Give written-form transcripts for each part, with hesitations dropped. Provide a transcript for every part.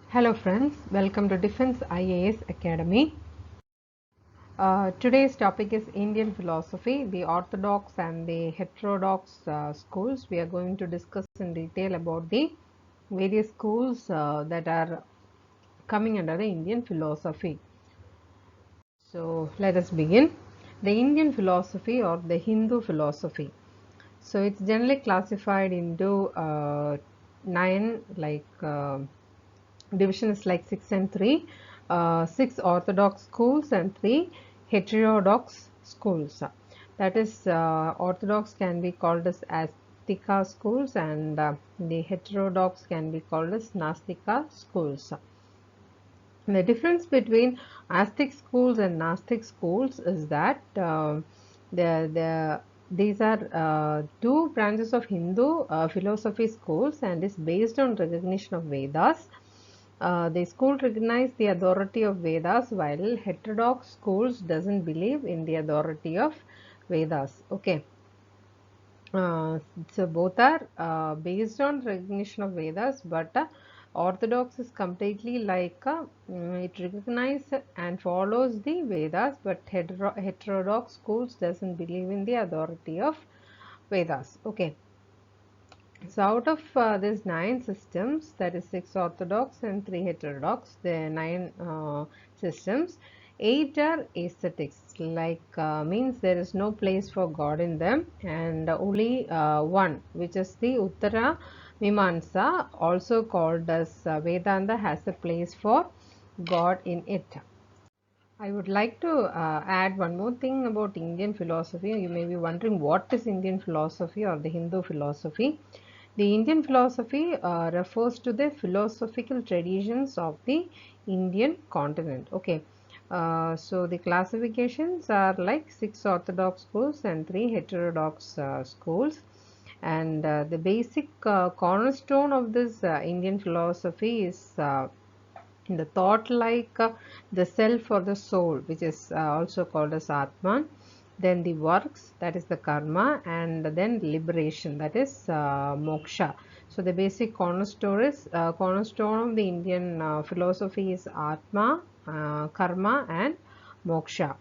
Hello friends, welcome to Defense IAS Academy. Today's topic is Indian philosophy, the orthodox and the heterodox schools. We are going to discuss in detail about the various schools that are coming under the Indian philosophy. So let us begin. The Indian philosophy or the Hindu philosophy. So it's generally classified into nine division is like 6 and 3, 6 orthodox schools and 3 heterodox schools. That is, orthodox can be called as Astika schools, and the heterodox can be called as Nastika schools. The difference between Astic schools and Nastic schools is that these are two branches of Hindu philosophy schools, and is based on recognition of Vedas. The school recognize the authority of Vedas, while heterodox schools doesn't believe in the authority of Vedas. Okay. So both are based on recognition of Vedas, but Orthodox is completely it recognizes and follows the Vedas, but heterodox schools doesn't believe in the authority of Vedas. Okay. So out of these 9 systems, that is 6 orthodox and 3 heterodox, the 9 systems, 8 are aesthetics, means there is no place for God in them, and only one, which is the Uttara Mimamsa, also called as Vedanta, has a place for God in it. I would like to add one more thing about Indian philosophy. You may be wondering what is Indian philosophy or the Hindu philosophy. The Indian philosophy refers to the philosophical traditions of the Indian continent. Okay. So the classifications are like 6 orthodox schools and 3 heterodox schools. And the basic cornerstone of this Indian philosophy is the thought the self or the soul, which is also called as Atman, then the works, that is the karma, and then liberation, that is moksha. So the basic cornerstone of the Indian philosophy is Atma, karma, and moksha.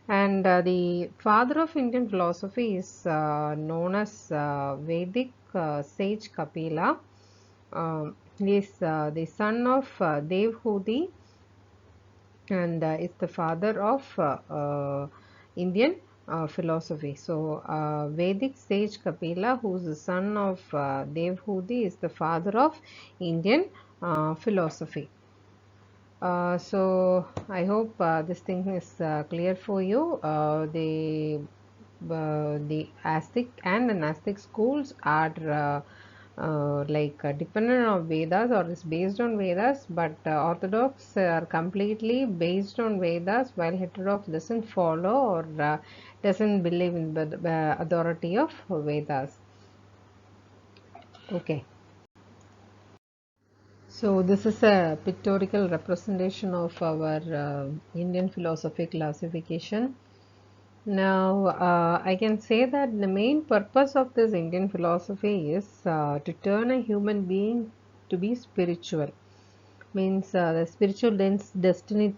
And the father of Indian philosophy is known as Vedic sage Kapila. He is the son of Devhuti, and is the father of Indian philosophy. So, Vedic sage Kapila, who is the son of Devhuti, is the father of Indian philosophy. So, I hope this thing is clear for you. The Astic and the Nastic schools are dependent on Vedas or is based on Vedas, but Orthodox are completely based on Vedas, while heterodox doesn't follow or doesn't believe in the authority of Vedas. Okay. So this is a pictorial representation of our Indian philosophy classification. Now, I can say that the main purpose of this Indian philosophy is to turn a human being to be spiritual. Means the spiritual destiny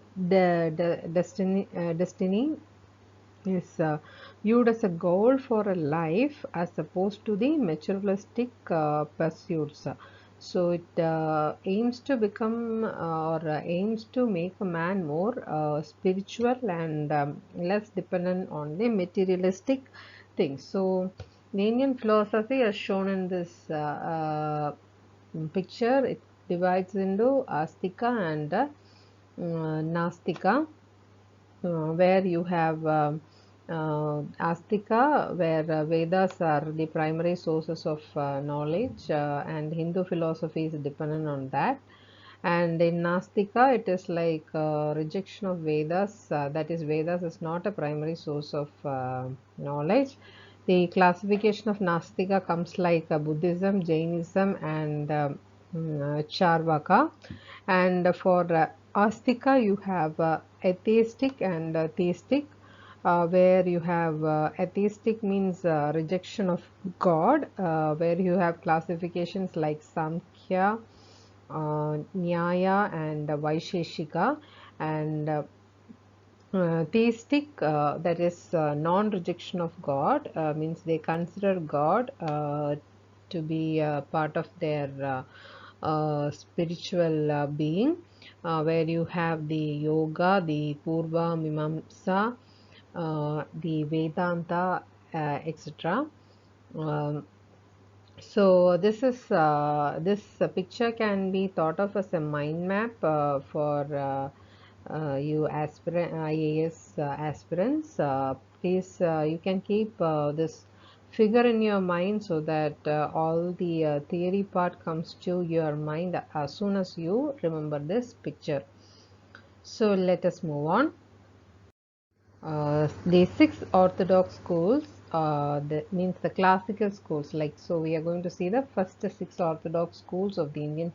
is viewed as a goal for a life as opposed to the materialistic pursuits. So it aims to become or aims to make a man more spiritual and less dependent on the materialistic things. So the Indian philosophy as shown in this picture, it divides into Astika and Nastika, where you have Astika, where Vedas are the primary sources of knowledge, and Hindu philosophy is dependent on that. And in Nastika, it is like rejection of Vedas, that is, Vedas is not a primary source of knowledge. The classification of Nastika comes like Buddhism, Jainism, and Charvaka. And for Astika, you have atheistic and theistic, where you have atheistic means rejection of God, where you have classifications like Samkhya, Nyaya and Vaisheshika, and theistic, that is non-rejection of God, means they consider God to be part of their spiritual being, where you have the yoga, the Purva Mimamsa, the Vedanta, etc. Um, so this picture can be thought of as a mind map for you IAS aspirants. Please, you can keep this figure in your mind so that all the theory part comes to your mind as soon as you remember this picture. So let us move on. The six orthodox schools, that means the classical schools, like, so we are going to see the first six orthodox schools of the Indian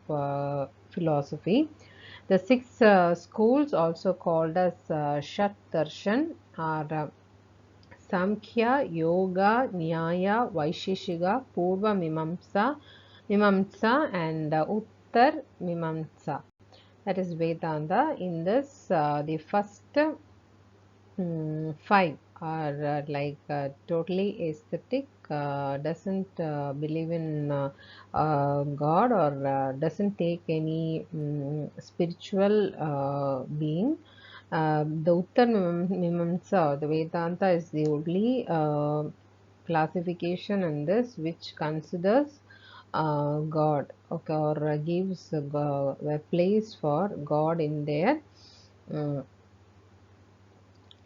philosophy. The six schools, also called as Shat Darshan, are Samkhya, Yoga, Nyaya, Vaisheshika, Purva Mimamsa, and Uttar Mimamsa. That is Vedanta. In this, the first five are totally aesthetic, doesn't believe in God, or doesn't take any spiritual being. The Uttar Mimamsa, or the Vedanta, is the only classification in this which considers God, okay, or gives a place for God in their um,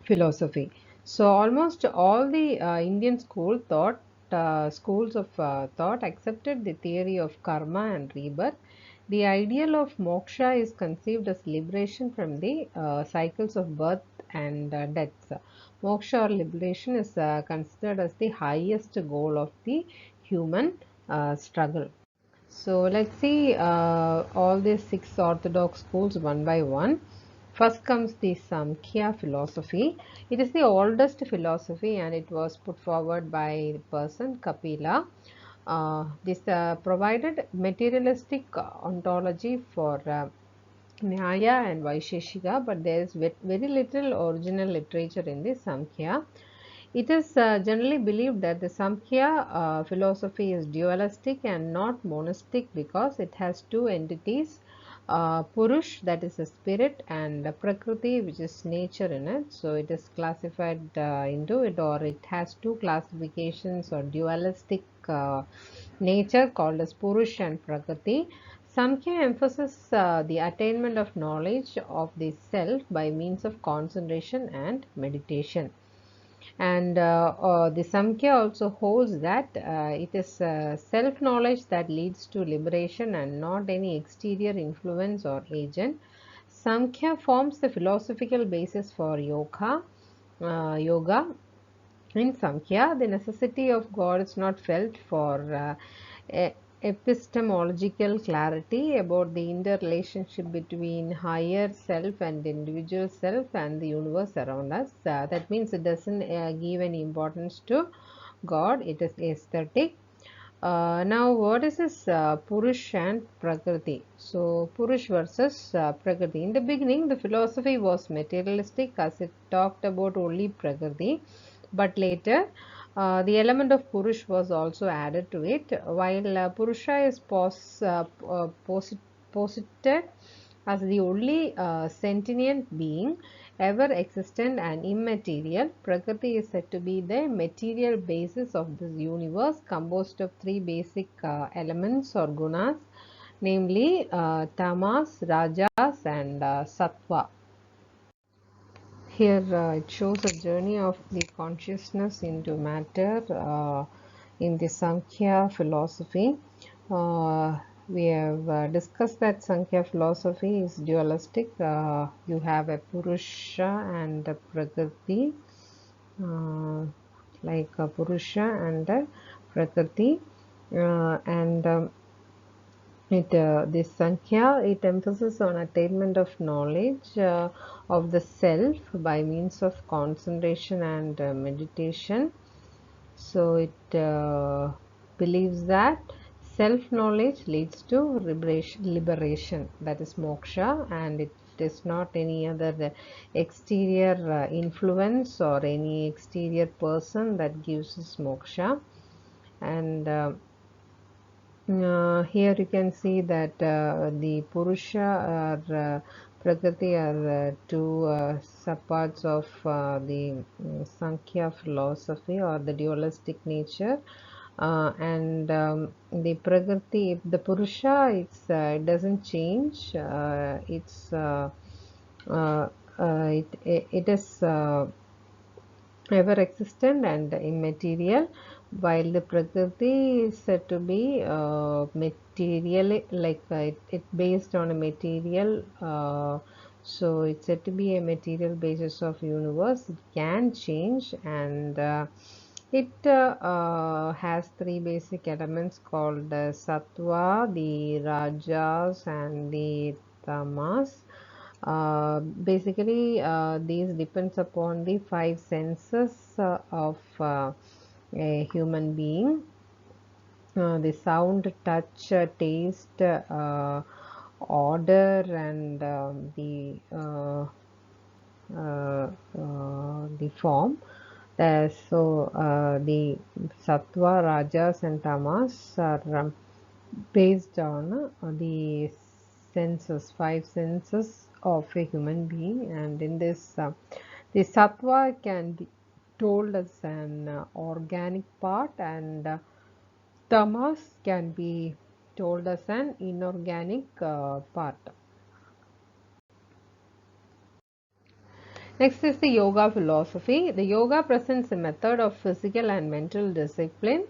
philosophy. So almost all the Indian schools of thought accepted the theory of karma and rebirth. The ideal of moksha is conceived as liberation from the cycles of birth and death. Moksha or liberation is considered as the highest goal of the human struggle. So let's see all these six orthodox schools one by one. First comes the Samkhya philosophy. It is the oldest philosophy and it was put forward by the person Kapila. This provided materialistic ontology for Nyaya and Vaisheshika, but there is very little original literature in the Samkhya. It is generally believed that the Samkhya philosophy is dualistic and not monistic because it has two entities, Purush, that is a spirit, and Prakriti, which is nature in it. So it is classified into it, or it has two classifications or dualistic nature called as Purush and Prakriti. Samkhya emphasizes the attainment of knowledge of the self by means of concentration and meditation. And the Samkhya also holds that it is self knowledge that leads to liberation and not any exterior influence or agent. Samkhya forms the philosophical basis for yoga. In Samkhya, the necessity of God is not felt for epistemological clarity about the interrelationship between higher self and individual self and the universe around us. That means it doesn't give any importance to God, it is aesthetic. Now, what is this Purush and Prakriti? So, Purush versus Prakriti. In the beginning, the philosophy was materialistic as it talked about only Prakriti, but later the element of Purush was also added to it. While Purusha is posited as the only sentient being ever existent and immaterial, Prakriti is said to be the material basis of this universe, composed of three basic elements or gunas, namely tamas, rajas, and sattva. Here it shows a journey of the consciousness into matter in the Samkhya philosophy. We have discussed that Sankhya philosophy is dualistic. You have a Purusha and a Prakriti, like a Purusha and a Prakriti, and this Sankhya, it emphasizes on attainment of knowledge of the self by means of concentration and meditation. So it believes that self-knowledge leads to liberation, that is moksha, and it is not any other exterior influence or any exterior person that gives us moksha. And here you can see that the Purusha or Prakriti are two subparts of the Sankhya philosophy or the dualistic nature. And the Prakriti, the Purusha, it doesn't change. Uh, it is ever existent and immaterial, while the Prakriti is said to be material, like it based on a material, so it's said to be a material basis of universe. It can change, and it has three basic elements called sattva, the rajas, and the tamas. Basically, these depends upon the five senses of a human being: the sound, touch, taste, odor, and the form. The sattva, rajas, and tamas are based on the senses, five senses of a human being, and in this, the sattva can be told as an organic part, and tamas can be told as an inorganic part. Next is the yoga philosophy. The yoga presents a method of physical and mental discipline.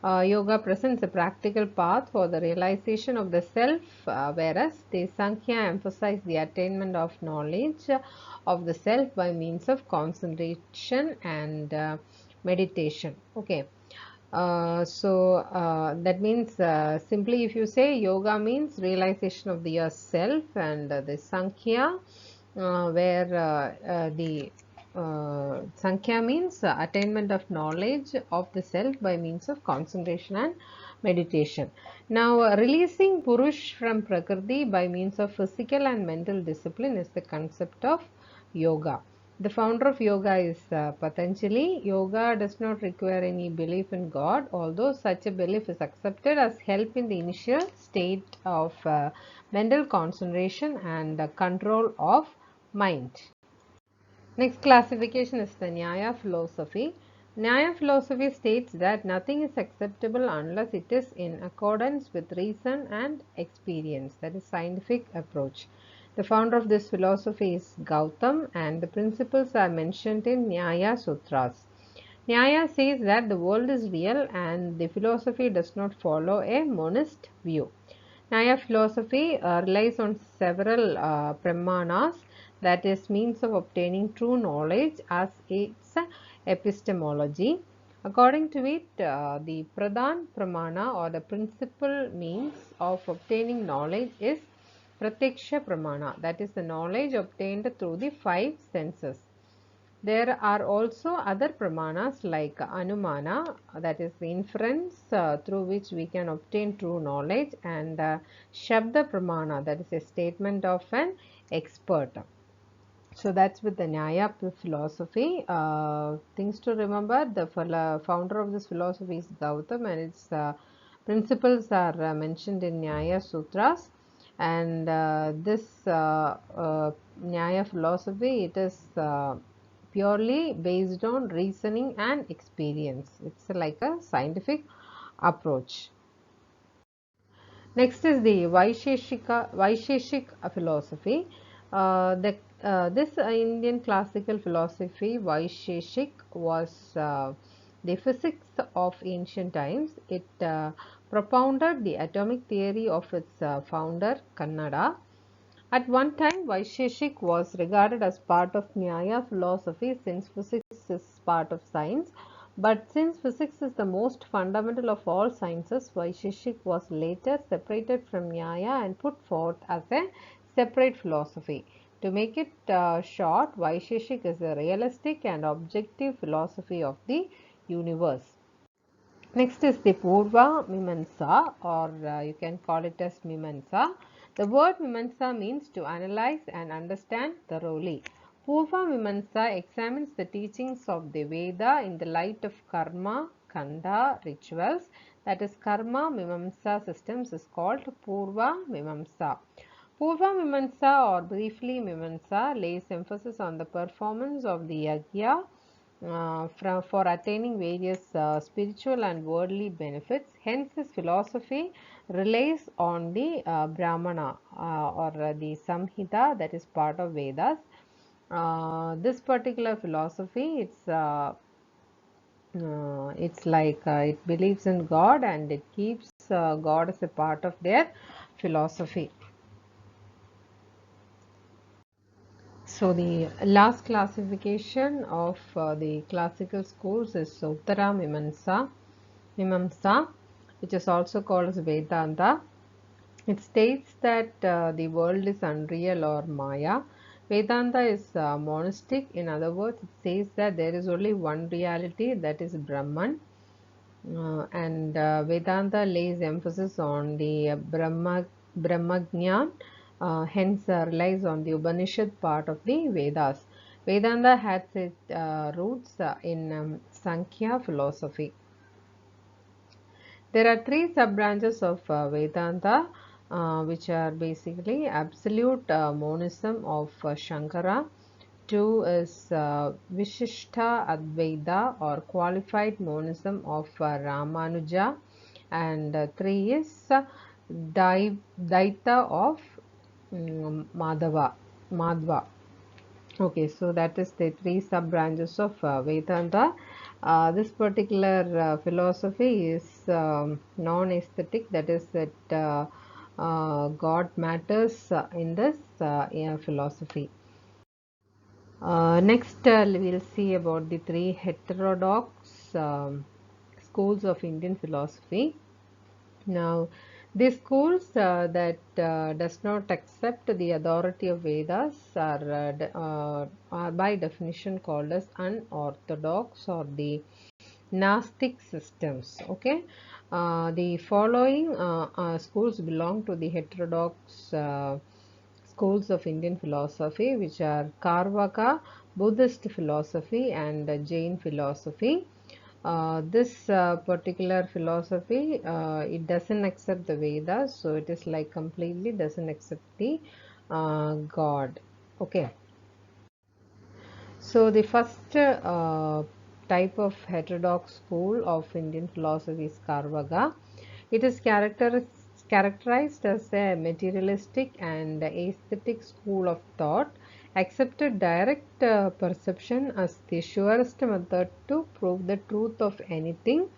Yoga presents a practical path for the realization of the self, whereas the Sankhya emphasize the attainment of knowledge of the self by means of concentration and meditation. Okay. That means simply, if you say yoga means realization of the yourself, and the Sankhya, where the Sankhya means attainment of knowledge of the self by means of concentration and meditation. Now, releasing Purush from Prakriti by means of physical and mental discipline is the concept of yoga. The founder of yoga is Patanjali. Yoga does not require any belief in God, although such a belief is accepted as help in the initial state of mental concentration and control of mind. Next classification is the Nyaya philosophy. Nyaya philosophy states that nothing is acceptable unless it is in accordance with reason and experience. That is scientific approach. The founder of this philosophy is Gautam, and the principles are mentioned in Nyaya Sutras. Nyaya says that the world is real and the philosophy does not follow a monist view. Nyaya philosophy relies on several pramanas, that is, means of obtaining true knowledge, as its epistemology. According to it, the Pradhan Pramana or the principal means of obtaining knowledge is Pratyaksha Pramana, that is, the knowledge obtained through the five senses. There are also other pramanas like Anumana, that is the inference through which we can obtain true knowledge, and Shabda Pramana, that is a statement of an expert. So that's with the Nyaya philosophy. Things to remember: the founder of this philosophy is Gautam, and its principles are mentioned in Nyaya Sutras. And this Nyaya philosophy, it is purely based on reasoning and experience. It's like a scientific approach. Next is the Vaisheshik philosophy. This Indian classical philosophy, Vaisheshik, was the physics of ancient times. It propounded the atomic theory of its founder, Kannada. At one time, Vaisheshik was regarded as part of Nyaya philosophy, since physics is part of science. But since physics is the most fundamental of all sciences, Vaisheshik was later separated from Nyaya and put forth as a separate philosophy. To make it short, Vaisheshik is a realistic and objective philosophy of the universe. Next is the Purva Mimamsa, or you can call it as Mimamsa. The word Mimamsa means to analyze and understand thoroughly. Purva Mimamsa examines the teachings of the Veda in the light of karma, kanda, rituals. That is, karma Mimamsa systems is called Purva Mimamsa. Purva Mimamsa, or briefly Mimamsa, lays emphasis on the performance of the yajna for attaining various spiritual and worldly benefits. Hence, this philosophy relies on the Brahmana or the Samhita, that is part of Vedas. This particular philosophy, it's like it believes in God and it keeps God as a part of their philosophy. So the last classification of the classical schools is Uttara Mimamsa, which is also called as Vedanta. It states that the world is unreal or Maya. Vedanta is monistic. In other words, it says that there is only one reality, that is Brahman. And Vedanta lays emphasis on the Brahmagyan, hence relies on the Upanishad part of the Vedas. Vedanta has its roots in Sankhya philosophy. There are three sub-branches of Vedanta, which are basically absolute monism of Shankara. Two is Vishishta Advaita, or qualified monism of Ramanuja, and three is Daita of Madhva. Okay, so that is the three sub branches of Vedanta. This particular philosophy is non-aesthetic, that is that God matters in this philosophy. Next, we'll see about the three heterodox schools of Indian philosophy. Now, these schools that does not accept the authority of Vedas are by definition called as unorthodox or the Gnostic systems. Okay, the following schools belong to the heterodox schools of Indian philosophy, which are Karvaka, Buddhist philosophy, and Jain philosophy. This particular philosophy, it doesn't accept the Vedas, so it is like completely doesn't accept the God. Okay. So the first type of heterodox school of Indian philosophy is Karvaga. It is characterized as a materialistic and aesthetic school of thought, accepted direct perception as the surest method to prove the truth of anything.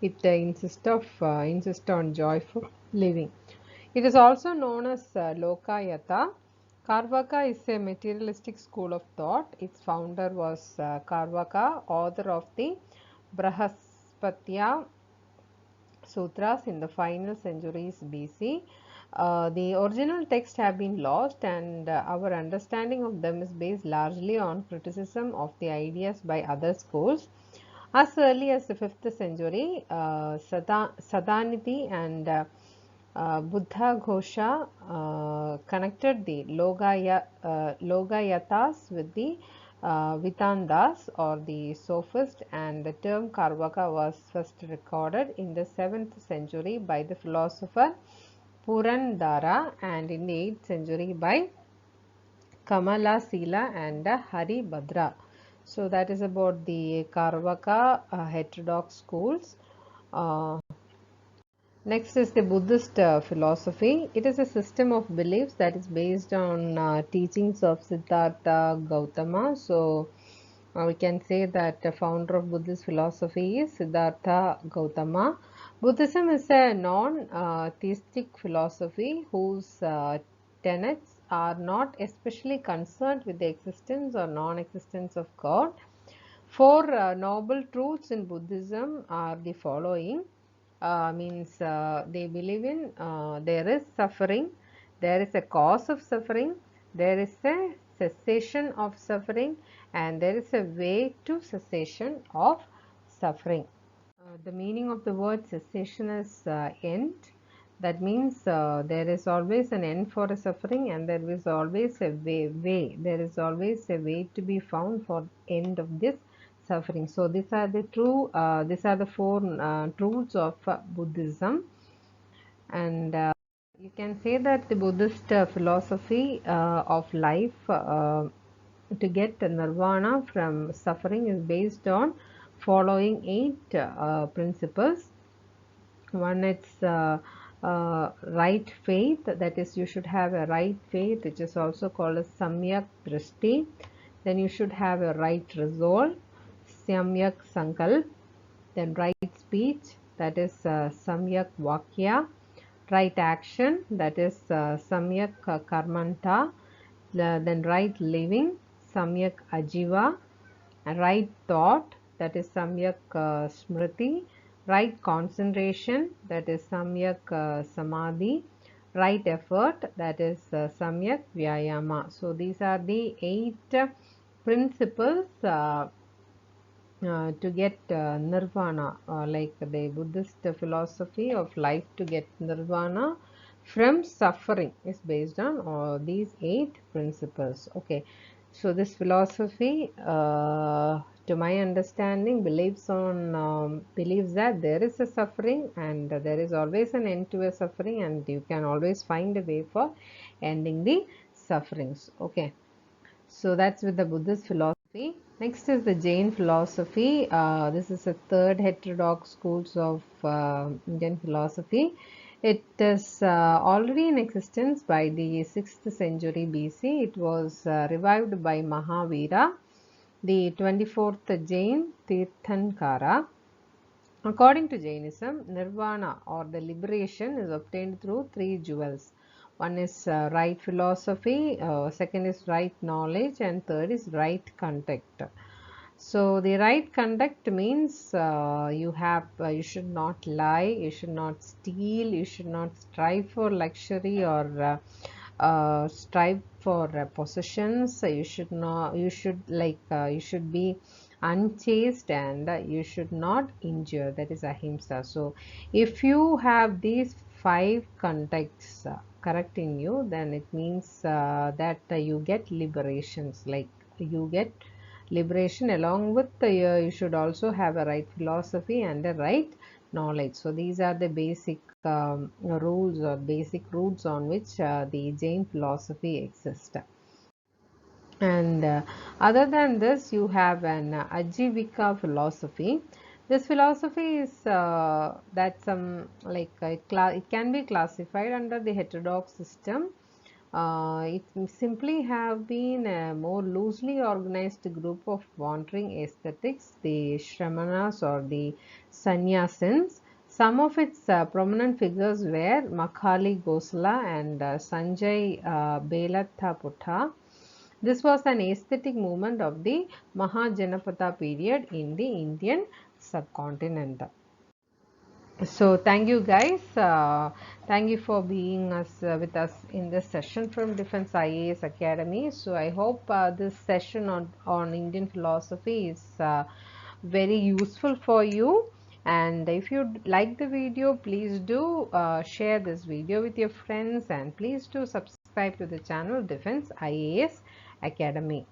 It insists on joyful living. It is also known as Lokayata. Karvaka is a materialistic school of thought. Its founder was Karvaka, author of the Brahaspatya Sutras in the final centuries BC. The original texts have been lost, and our understanding of them is based largely on criticism of the ideas by other schools. As early as the 5th century, Sadaniti and Buddha Ghosha connected the Logayatas with the Vitandas or the Sophist, and the term Karvaka was first recorded in the 7th century by the philosopher Purandara, and in the 8th century by Kamala Sila and Hari Bhadra. So that is about the Karvaka heterodox schools. Next is the Buddhist philosophy. It is a system of beliefs that is based on teachings of Siddhartha Gautama. So we can say that the founder of Buddhist philosophy is Siddhartha Gautama. Buddhism is a non-theistic philosophy whose tenets are not especially concerned with the existence or non-existence of God. Four noble truths in Buddhism are the following. Means they believe in there is suffering, there is a cause of suffering, there is a cessation of suffering, and there is a way to cessation of suffering. The meaning of the word cessation is end. That means there is always an end for a suffering, and there is always a way. There is always a way to be found for end of this suffering. So these are the these are the four truths of Buddhism, and you can say that the Buddhist philosophy of life to get nirvana from suffering is based on following eight principles. One, it's right faith, that is, you should have a right faith, which is also called as samyak drishti. Then you should have a right resolve, samyak sankalp. Then right speech, that is samyak vakya. Right action, that is samyak karmanta. Then right living, samyak ajiva. Right thought, that is samyak smriti. Right concentration, that is samyak samadhi. Right effort, that is samyak vyayama. So these are the eight principles to get nirvana, like the Buddhist philosophy of life to get nirvana from suffering is based on these eight principles. Okay, so this philosophy, to my understanding, believes that there is a suffering, and there is always an end to a suffering, and you can always find a way for ending the sufferings. Okay, so that's with the Buddhist philosophy. Next is the Jain philosophy. This is a third heterodox schools of Indian philosophy. It is already in existence by the 6th century BC. It was revived by Mahavira, the 24th Jain Tirthankara. According to Jainism, nirvana or the liberation is obtained through three jewels. One is right philosophy, second is right knowledge, and third is right conduct. So the right conduct means you should not lie, you should not steal, you should not strive for luxury or strive for possessions. You should be unchaste, and you should not injure, that is ahimsa. So if you have these five conducts correct in you, then it means that you get liberations, like you get liberation. Along with you should also have a right philosophy and a right knowledge. So these are the basic rules or basic roots on which the Jain philosophy exists. And other than this, you have an Ajivika philosophy. This philosophy is that some like it can be classified under the heterodox system. It simply have been a more loosely organized group of wandering ascetics, the Shramanas or the Sannyasins. Some of its prominent figures were Makhali Gosala and Sanjay Belathaputta. This was an aesthetic movement of the Mahajanapata period in the Indian subcontinent. So thank you guys. Thank you for being with us in this session from Defense IAS Academy. So I hope this session on Indian philosophy is very useful for you. And if you like the video, please do share this video with your friends, and please do subscribe to the channel Defense IAS Academy.